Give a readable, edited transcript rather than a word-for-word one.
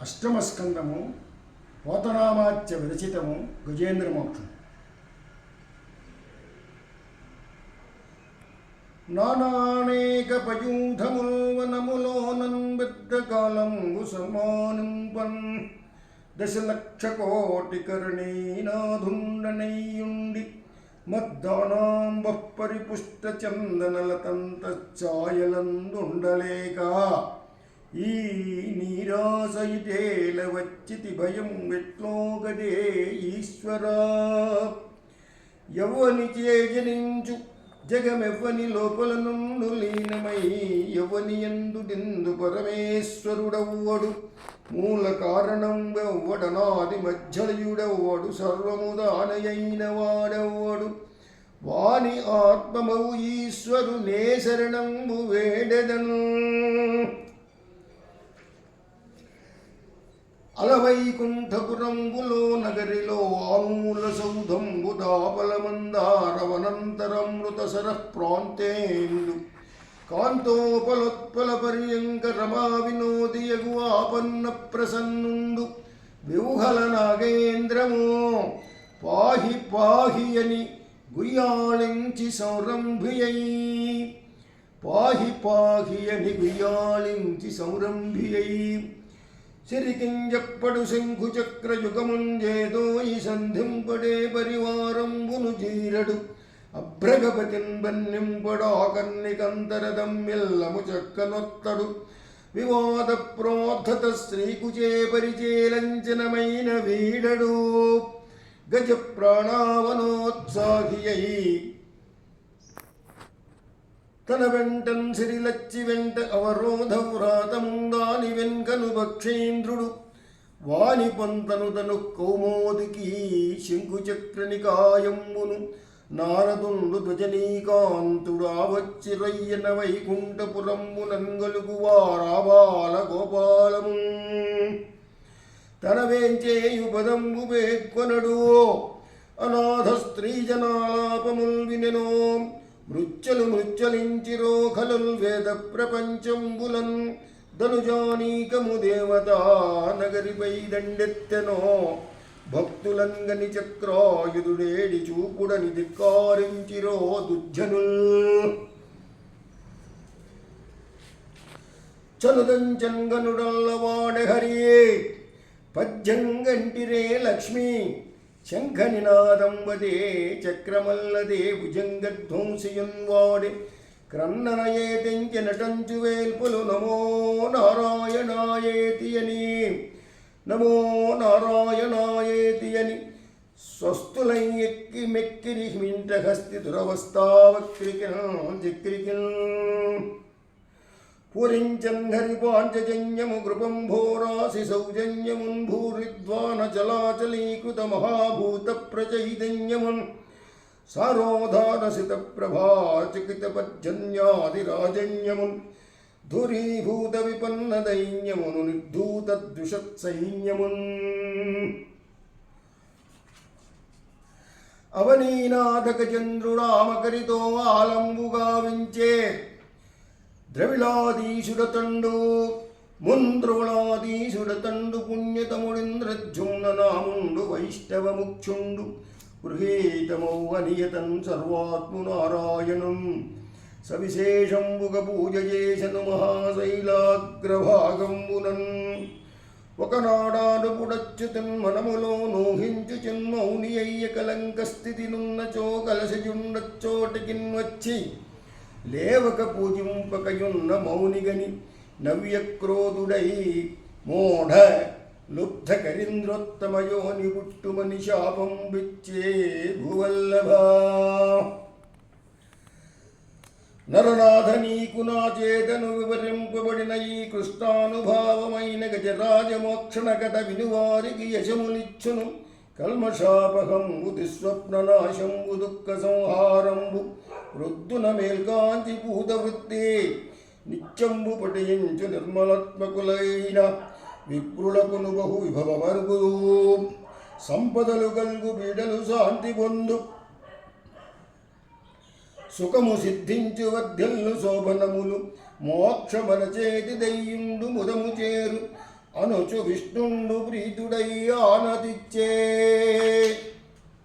అష్టమస్కందము పోతనామాత్య విరచితము గజేంద్రమోక్షం. నానానేక పయూధముల్ వనములోనన్ బద్ధకాలంబు సన్మానింపన్ దశలక్ష కోటి కరుణీనాధుండనయ్యుండి మద్దానాంబః పరిపుష్ట చందనలతంత ఛాయలందుండలేక ఈ నీరాసయితేల వచ్చితి భయం వెట్లోగదే ఈశ్వరా. యవ్వని చేజనించు జగమెవ్వని లోపల నుండు లీనమై యవ్వని ఎందుడిందు పరమేశ్వరుడవ్వడు మూల కారణంబెవ్వడనాది మధ్యయుడవ్వడు సర్వముదానయైన వాడవ్వడు వాని ఆత్మమవు ఈశ్వరు నే శరణంబు వేడెదను. అలవైకుంఠపురంబులో నగరిలో ఆమూల సౌధంబు దాపలమందారవనంతరమృత సరః ప్రాంతేందు కాంతోపలోత్పల పర్యంక రమా వినోదియగు ఆపన్న ప్రసన్నుండు వివుహల నాగేంద్రము పాహి పాహి అని గుయ్యాళించి సౌరంభియై పాహి పాహి అని గుయ్యాళించి సౌరంభియై సిరికింజప్పడు శంఖు చక్ర యుగముంజేదో ఈ సంధింపడే పరివారంబును జీరడు అభ్రగపతిన్ బన్నింపడాకన్నికంతరదమ్మిల్లము చక్కనొత్తడు వివాద ప్రోద్ధత శ్రీకుచే పరిచేలంచనమైన వీడడు గజ ప్రాణావనోత్సాహియై తన వెంటన్ సిరిలచ్చి వెంట అవరోధ వ్రాతముందాని వెంకను భక్షేంద్రుడు వాని పొంతను తను కౌమోదికి శంకుచక్రనికాయంబును నారదుండు ధ్వజనీకాంతుడు ఆవచ్చి రయ్యన వైకుంఠపురంబు నంగలుగు వారాబాల గోపాలము తన వేంచేయు పదంబు పేర్కొనడు అనాథ స్త్రీ జనాలాపముల్ వినెనో మృచ్చలు మృచ్చలించిరో ఖలుల్ వేద ప్రపంచంబులన్ ధనుజానీకము దేవతా నగరిపై దండెత్తెనో భక్తులంగని చక్రాయుధుడేడి చూపుడని ధిక్కారించిరో దుర్జనుల్ చనుదంచన్గనుడల్లవాడె హరియే పద్యంగంటిరే లక్ష్మీ శంఖనినాదం వదే చక్రమల్లదే భుజంగధ్వంసియున్వాడే క్రన్ననయే తెంచె నటంచు వేల్పులు నమో నారాయణాయేతి అని నమో నారాయణాయేతి అని స్వస్తులై ఎక్కి మెక్కిరి మింట హస్తి దురవస్థావక్రికిల్ పురించన్ హరిపాంచజన్యము కృపంభోరాసి సౌజన్యమున్ భూరిద్వాన చలాచలీకృత మహాభూత ప్రచైతన్యమున్ సారోధానసిత ప్రభాచకిత పర్జన్యాదిరాజన్యమున్ ధురీభూత విపన్న దైన్యమును నిర్ధూత ద్విషత్సైన్యమున్ అవనీనాథక చంద్రుడామకరితో ఆలంబుగా వించే ద్రవిళాదీశుడతండు ముంద్రుళాదీశుడతండు పుణ్యతముడింద్రజుమ్న నాముండు వైష్ణవముఖ్యుండు గృహీతమౌ అనియతం సర్వాత్మునారాయణం సవిశేషంబుగ పూజ చేసను మహాశైలాగ్రభాగంబునన్ ఒకనాడాడు పుడచ్యుతన్ మనములో నోహించు చిన్మౌని అయ్య కలంక స్థితి నున్నచో కలశజుండచ్చోటికిన్ వచ్చి లేవక పూజింపకయున్న మౌనిగని నవ్యక్రోధుడై మోఢ లుబ్ధ కరీంద్రోత్తమయోని పుట్టుమని శాపం బిచ్చే భువల్లభ. నరనాథ నీకు నా చేతను వివరింపబడిన ఈ కృష్ణానుభావమైన గజరాజమోక్షణ కథ వినువారికి యశములిచ్చును కల్మషాపహంబు దుస్వప్ననాశంబు దుఃఖ సంహారంబు వృద్ధున మేల్కాంతి పూతవృత్తి నిత్యంబు పఠయించు నిర్మలాత్మకులైన విప్రులకును బహు విభవమరుగు సంపదలు గల్గు పీడలు శాంతి పొందు సుఖము సిద్ధించు వర్ధల్లు శోభనములు మోక్షమన చేతి దయ్యుండు ముదము చేరు అనుచు విష్ణుండు ప్రీతుడై ఆనతిచ్చే